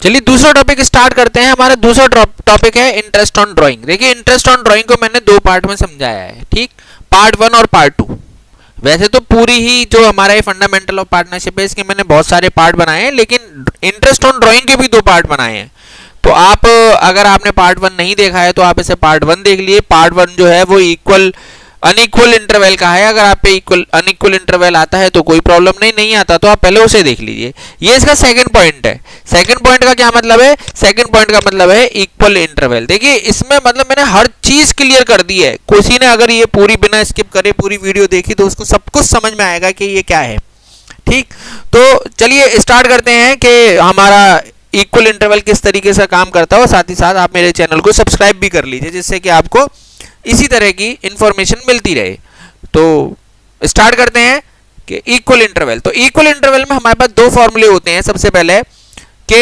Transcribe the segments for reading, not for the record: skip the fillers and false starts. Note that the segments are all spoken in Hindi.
चलिए दूसरा टॉपिक स्टार्ट करते हैं। हमारा दूसरा टॉपिक है इंटरेस्ट ऑन ड्राइंग। देखिए इंटरेस्ट ऑन ड्राइंग को मैंने दो पार्ट में समझाया है, ठीक, पार्ट 1 और पार्ट 2। वैसे तो पूरी ही जो हमारा ये फंडामेंटल ऑफ पार्टनरशिप है इसके मैंने बहुत सारे पार्ट बनाए हैं, लेकिन इंटरेस्ट ऑन ड्राइंग के भी दो पार्ट बनाए हैं। तो आप अगर आपने पार्ट 1 नहीं देखा है तो आप इसे पार्ट 1 देख लिए। पार्ट 1 जो है वो इक्वल अनइक्वल इंटरवल का है। अगर आप पे इक्वल अनइक्वल इंटरवल आता है तो कोई प्रॉब्लम नहीं आता तो आप पहले उसे देख लीजिए। ये इसका सेकंड पॉइंट है। सेकंड पॉइंट का क्या मतलब है? सेकंड पॉइंट का मतलब है इक्वल इंटरवल। देखिए इसमें मतलब मैंने हर चीज क्लियर कर दी है। किसी ने अगर ये पूरी बिना स्किप करे पूरी वीडियो देखी तो उसको सब कुछ समझ में आएगा कि ये क्या है, ठीक। तो चलिए स्टार्ट करते हैं कि हमारा इक्वल इंटरवल किस तरीके से काम करता है, और साथ ही साथ आप मेरे चैनल को सब्सक्राइब भी कर लीजिए जिससे कि आपको इसी तरह की इंफॉर्मेशन मिलती रहे। तो स्टार्ट करते हैं कि इक्वल इंटरवल। तो इक्वल इंटरवल में हमारे पास दो फॉर्मूले होते हैं। सबसे पहले कि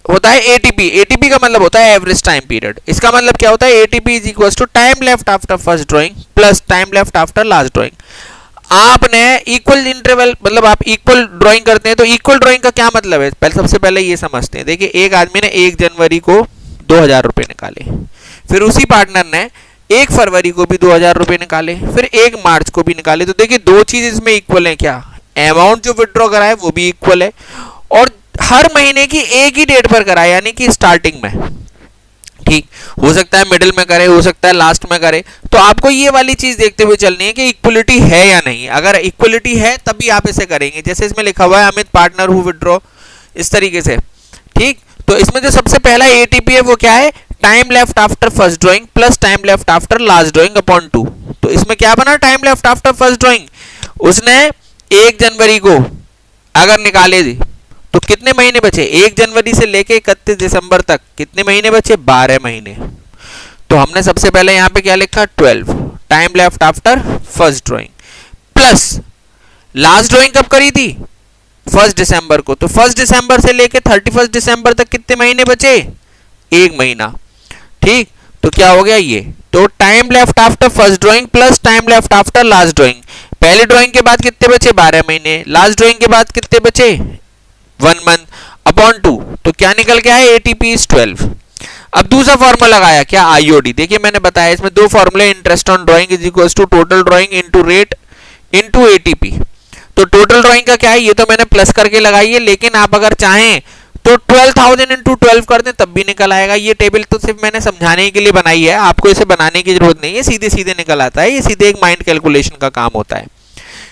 होता है एटीपी। एटीपी का मतलब होता है एवरेज टाइम पीरियड। इसका मतलब क्या होता है? ATP is equal to time left after first drawing plus time left after last drawing. आपने इक्वल इंटरवल मतलब आप इक्वल ड्राइंग करते हैं तो इक्वल ड्राइंग का क्या मतलब है? पहले सबसे पहले ये समझते हैं। देखिए एक आदमी ने 1 जनवरी को 2000 रुपए निकाले, फिर उसी पार्टनर ने 1 फरवरी को भी 2000 रुपए निकाले, फिर 1 मार्च को भी निकाले। तो देखिए दो चीज इसमें इक्वल है। क्या? अमाउंट जो विड्रॉ करा है वो भी इक्वल है, और हर महीने की एक ही डेट पर करा है, यानी कि स्टार्टिंग में, ठीक। हो सकता है मिडिल में करे, हो सकता है लास्ट में करे। तो आपको ये वाली चीज देखते हुए चलनी है कि इक्वलिटी है या नहीं। अगर इक्वलिटी है तभी आप इसे करेंगे। जैसे इसमें लिखा हुआ है अमित पार्टनर हु विड्रॉ, इस तरीके से, ठीक। तो इसमें जो सबसे पहला एटीपी है वो क्या है? Time left after first drawing plus time left after last drawing upon 2। तो इसमें क्या बना? Time left after first drawing उसने 1 जनवरी को अगर निकाले दी तो कितने महीने बचे? 1 जनवरी से लेके 31 दिसंबर तक कितने महीने बचे? 12 महीने। तो हमने सबसे पहले यहां पे क्या लिखा? 12 time left after first drawing plus last drawing कब करी थी? 1 दिसंबर को। तो 1 दिसंबर से लेके 31 दिसंबर तक कितने महीने बचे? 1 महीना, ठीक। तो क्या हो गया ये? तो time left after first drawing plus time left after last drawing. पहले ड्राइंग के बाद कितने बचे? 12 महीने। लास्ट ड्राइंग के बाद कितने बचे? 1 मंथ अपॉन 2। तो क्या निकल के आया? ATP is 12। अब दूसरा फॉर्मूला लगाया क्या? आईओडी। देखिए मैंने बताया इसमें दो फॉर्मूले, interest on drawing is equal to total drawing into rate into ATP. तो टोटल ड्राइंग का क्या है? ये तो मैंने प्लस करके लगाई है, लेकिन आप अगर चाहें तो 12,000 इंटू 12 कर दें तब भी निकल आएगा। ये टेबल तो सिर्फ मैंने समझाने के लिए बनाई है, आपको इसे बनाने की जरूरत नहीं है, सीधे सीधे निकल आता है। ये सीधे एक माइंड कैलकुलेशन का काम होता है,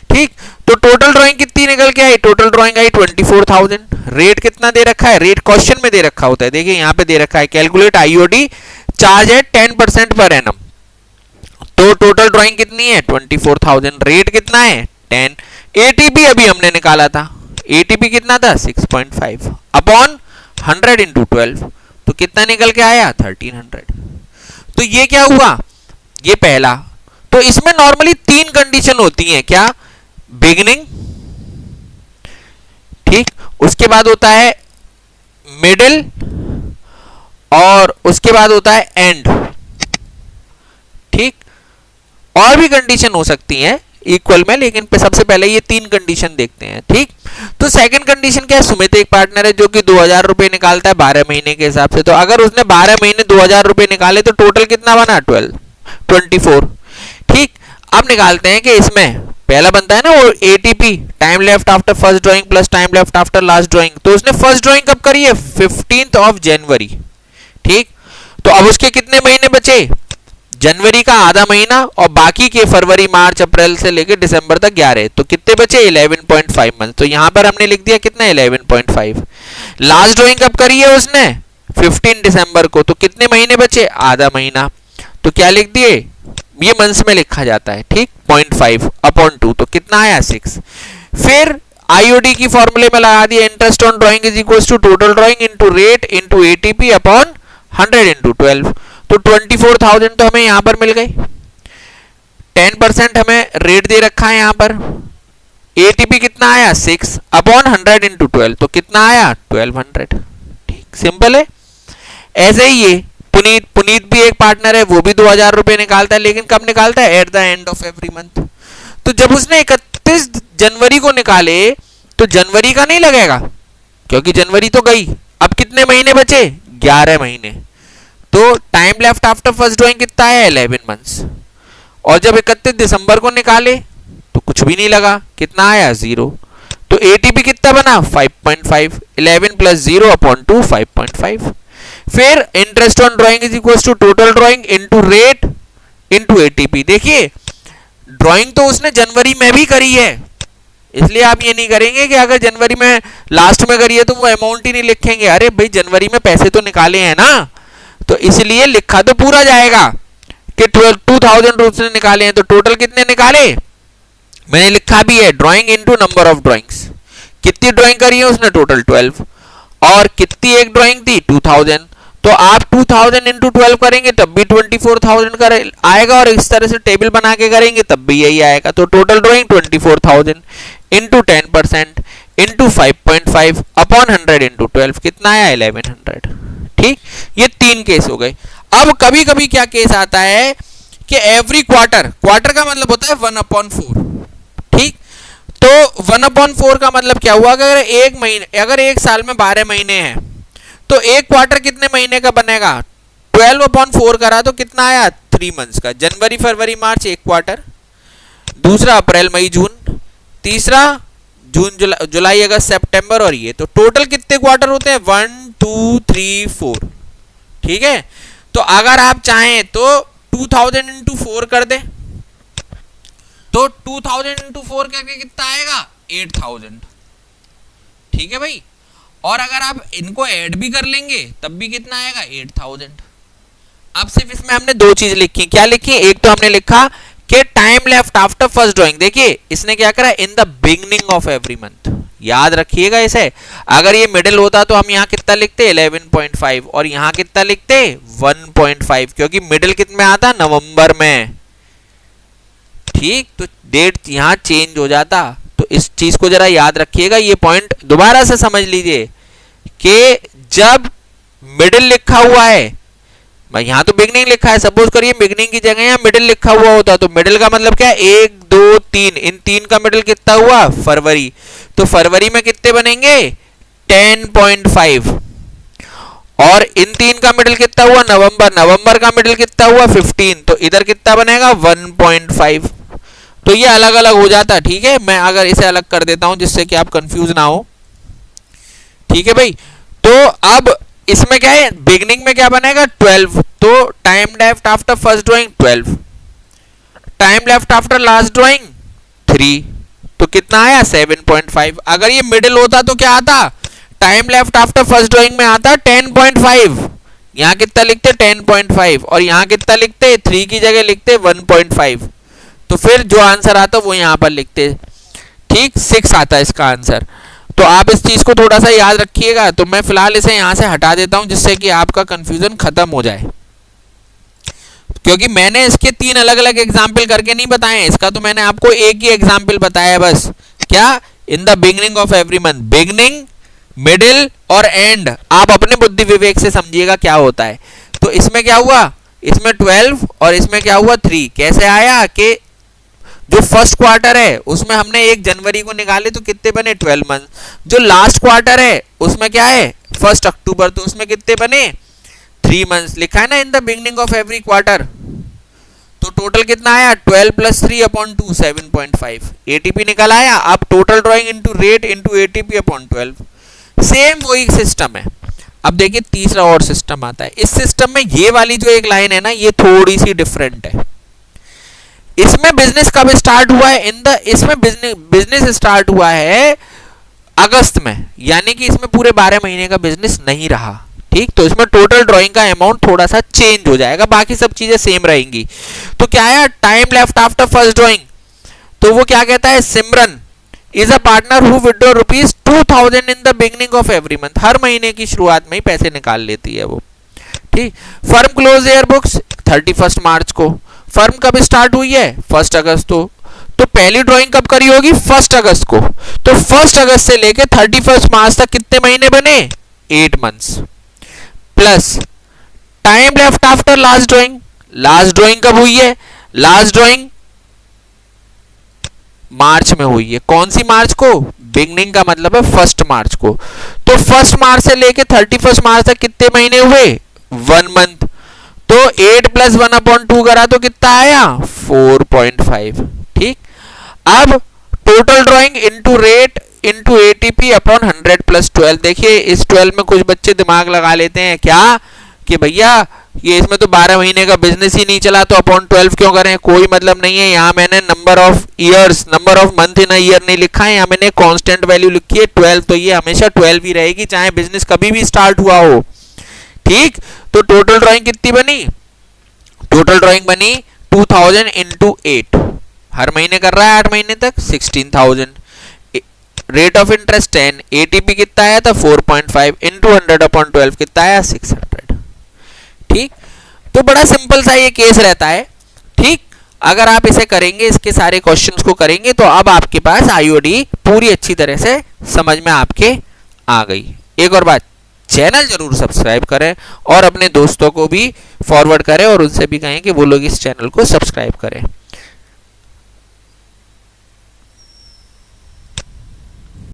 ठीक। तो टोटल ड्राइंग कितनी निकल के आई? टोटल ड्राइंग आई 24,000। रेट कितना दे रखा है? रेट क्वेश्चन में दे रखा होता है। देखिए यहाँ पे दे रखा है कैलकुलेट आईओडी, चार्ज है 10% पर एनम। तो टोटल ड्राइंग कितनी है? 24,000। रेट कितना है? 10। एटीपी अभी हमने निकाला था, एटीपी कितना था? 6.5 अपॉन 100 इंटू 12। तो कितना निकल के आया? 1300। तो ये क्या हुआ? ये पहला। तो इसमें नॉर्मली 3 कंडीशन होती हैं। क्या? बिगिनिंग, ठीक, उसके बाद होता है मिडिल, और उसके बाद होता है एंड, ठीक। और भी कंडीशन हो सकती हैं इक्वल में, लेकिन सबसे पहले ये 3 कंडीशन देखते हैं, ठीक। तो सेकंड कंडीशन क्या है? सुमित एक पार्टनर है जो कि 2000 रुपए निकालता है 12 महीने के हिसाब से। तो अगर उसने 12 महीने 2000 रुपए निकाले तो टोटल कितना बना? 24, ठीक। अब निकालते हैं कि इसमें पहला बनता है ना वो ATP, time left after first drawing plus time left after last drawing. तो उसने फर्स्ट ड्राइंग कब करी है? 15 जनवरी, ठीक। तो अब उसके कितने महीने बचे? जनवरी का आधा महीना, और बाकी के फरवरी मार्च अप्रैल से लेकर दिसंबर तक 11। तो कितने बचे? 11.5 मंथ। तो यहां पर हमने लिख दिया कितना? 11.5। लास्ट ड्राइंग कब करी है उसने? 15 दिसंबर को। तो कितने महीने बचे? आधा महीना। तो क्या लिख दिए? ये मंथ्स में लिखा जाता है, ठीक। 0.5 अपॉन 2। तो कितना आया? 6। फिर आईओडी की फॉर्मूले में लगा दिया interest on drawing is equal to total drawing into rate into ATP upon 100 into 12। तो 24,000 तो हमें यहां पर मिल गई। 10% हमें रेट दे रखा है यहां पर। एटीपी कितना आया? 6 अपॉन 100 इंटू 12। तो कितना आया? 1200, ठीक। सिंपल है। ऐसे ही ये पुनीत भी एक पार्टनर है, वो भी 2000 रुपए निकालता है, लेकिन कब निकालता है? At the end of every month. तो जब उसने 31 जनवरी को निकाले तो जनवरी का नहीं लगेगा, क्योंकि जनवरी तो गई, अब कितने महीने बचे, 11 महीने। तो time left after first drawing कितना है, 11 मंथ्स। और जब 31 दिसंबर को निकाले तो कुछ भी नहीं लगा, कितना आया, 0। तो एटीपी कितना बना, 5.5, 11 प्लस 0 अपॉन 2, 5.5। फिर interest on drawing is equal to total drawing into rate into ATP. देखिए ड्राइंग तो उसने जनवरी में भी करी है, इसलिए आप ये नहीं करेंगे कि अगर जनवरी में लास्ट में करी है तो वो अमाउंट ही नहीं लिखेंगे। अरे भाई जनवरी में पैसे तो निकाले हैं ना, तो इसलिए लिखा तो पूरा जाएगा कि 2000 उसने निकाले हैं, तो टोटल कितने निकाले, मैंने लिखा भी है, drawing into number of drawings. कितनी ड्राइंग करी है उसने, टोटल 12। और कितनी एक ड्राइंग थी, 2000। तो आप 2000 इंटू 12 करेंगे तब भी 24,000 का आएगा, और इस तरह से टेबल बना के करेंगे तब भी यही आएगा। तो total drawing 24,000 into 10% into 5.5 upon 100 into 12 कितना आया, 1100। ठीक, ये 3 केस हो गए। अब कभी कभी क्या केस आता है कि एवरी क्वार्टर, क्वार्टर का मतलब होता है 1/4। ठीक, तो 1/4 का मतलब क्या हुआ, अगर एक महीने, अगर एक साल में 12 महीने हैं तो एक क्वार्टर कितने महीने का बनेगा, 12/4 करा तो कितना आया, 3 मंथ्स का। जनवरी फरवरी मार्च एक क्वार्टर, दूसरा अप्रैल मई जून, तीसरा जून जुलाई अगस्त सितंबर, और ये तो टोटल कितने क्वार्टर होते हैं, 1 2 3 4। ठीक है, तो अगर आप चाहें तो 2000 इंटू 4 कर दे, तो 2000 इंटू 4 करके कितना आएगा, 8000। ठीक है भाई, और अगर आप इनको ऐड भी कर लेंगे तब भी कितना आएगा, 8000। अब सिर्फ इसमें हमने 2 चीज लिखी, क्या लिखी, एक तो हमने लिखा कि time left after first drawing. देखिए इसने क्या करा, इन the beginning of every month, याद रखिएगा इसे। अगर ये मिडिल होता तो हम यहाँ कितना लिखते, 11.5, और यहाँ कितना लिखते, 1.5, क्योंकि मिडिल कितने में आता, नवंबर में। ठीक, तो डेट यहाँ चेंज हो जाता। तो इस चीज को जरा याद रखिएगा, ये पॉइंट दोबारा से समझ लीजिए कि जब मिडिल लिखा हुआ है, यहां तो बिगनिंग लिखा है, सपोज करिए बिगनिंग की जगह यहां मिडिल लिखा हुआ होता तो मिडिल का मतलब क्या है, 1 2 3, इन 3 का मिडिल कितना हुआ, फरवरी। तो फरवरी में कितने बनेंगे, 10.5, और इन 3 का मिडिल कितना हुआ, नवंबर, नवंबर का मिडिल कितना हुआ, 15, तो इधर कितना बनेगा, 1.5। तो ये अलग अलग हो जाता। ठीक है, मैं अगर इसे अलग कर देता हूं जिससे कि आप कंफ्यूज ना हो। ठीक है भाई, तो अब इसमें क्या है, बिगनिंग में क्या बनेगा, 12, तो time left after first drawing 12, time left after last drawing 3, तो कितना आया, 7.5। अगर ये मिडिल होता तो क्या आता, time left after first drawing में आता 10.5, यहां कितना लिखते 10.5, और यहां कितना लिखते, 3 की जगह लिखते 1.5, तो फिर जो आंसर आता वो यहां पर लिखते। ठीक, 6 आता है इसका आंसर। तो आप इस चीज को थोड़ा सा याद रखिएगा। तो मैं फिलहाल इसे यहां से हटा देता हूं जिससे कि आपका कंफ्यूजन खत्म हो जाए, क्योंकि मैंने इसके 3 अलग अलग एग्जाम्पल करके नहीं बताए, इसका तो मैंने आपको एक ही एग्जाम्पल बताया बस, क्या, इन the beginning of every month, beginning, middle और एंड, आप अपने बुद्धि विवेक से समझिएगा क्या होता है। तो इसमें क्या हुआ, इसमें 12 और इसमें क्या हुआ, 3। कैसे आया कि जो फर्स्ट क्वार्टर है उसमें हमने 1 जनवरी को निकाले तो कितने बने, 12 मंथ। जो लास्ट क्वार्टर है उसमें क्या है, 1 अक्टूबर, तो उसमें कितने बने, 3 मंथ्स। लिखा है ना इन the beginning of every quarter. तो टोटल कितना आया, 12 प्लस 3 अपॉन 2, 7.5। एटीपी निकल आया। अब total drawing into rate into ATP upon 12, same वही सिस्टम है। अब देखिए तीसरा और सिस्टम आता है। इस सिस्टम में ये वाली जो एक लाइन है ना, ये थोड़ी सी डिफरेंट है। इसमें बिजनेस कब स्टार्ट हुआ है, इसमें बिजनेस स्टार्ट हुआ है अगस्त में, यानी कि इसमें पूरे 12 महीने का बिजनेस नहीं रहा। ठीक, तो इसमें टोटल ड्राइंग का अमाउंट थोड़ा सा चेंज हो जाएगा, बाकी सब चीजें सेम रहेंगी। तो क्या है, time left after first drawing, तो वो क्या कहता है, Simran is a partner who withdraw ₹2000 in the beginning of every month. हर महीने की शुरुआत में ही पैसे निकाल लेती है वो। ठीक, फर्म क्लोज देयर बुक्स 31 मार्च को। फर्म कब स्टार्ट हुई है, 1 अगस्त को। तो पहली ड्राइंग कब करी होगी, 1 अगस्त को। तो 1 अगस्त से लेके 31 मार्च तक कितने महीने बने, 8 months. Plus time left after last drawing, last drawing कब हुई है, लास्ट ड्राइंग मार्च में हुई है। कौन सी मार्च को, बिगनिंग का मतलब है 1 मार्च को। तो 1 मार्च से लेके 31 मार्च तक कितने महीने हुए? 1 मंथ। तो 8 + 1/2 करा तो कितना आया? 4.5। ठीक, अब total drawing into rate into ATP upon 100 + 12। देखिए इस 12 में कुछ बच्चे दिमाग लगा लेते हैं क्या कि भैया ये इसमें तो 12 महीने का बिजनेस ही नहीं चला तो अपॉन 12 क्यों करें? कोई मतलब नहीं है। यहाँ मैंने number of years, number of month in a year नहीं लिखा है, यहाँ मैंने कांस्टेंट वैल्यू लिखी है 12। तो ये हमेशा 12 ही रहेगी चाहे बिजनेस कभी भी स्टार्ट हुआ हो। ठीक, तो टोटल ड्राइंग कितनी बनी? टोटल ड्राइंग बनी 2000 × 8, हर महीने कर रहा है 8 महीने तक, 16,000। रेट ऑफ इंटरेस्ट 10, एटीपी कितना आया था? 4.5 × 100/12 कितना आया? 600। ठीक, तो बड़ा सिंपल सा ये केस रहता है। ठीक, अगर आप इसे करेंगे, इसके सारे क्वेश्चंस को करेंगे तो अब आपके पास आईओडी पूरी अच्छी तरह से समझ में आपके आ गई। एक और बात, चैनल जरूर सब्सक्राइब करें और अपने दोस्तों को भी फॉरवर्ड करें और उनसे भी कहें कि वो लोग इस चैनल को सब्सक्राइब करें।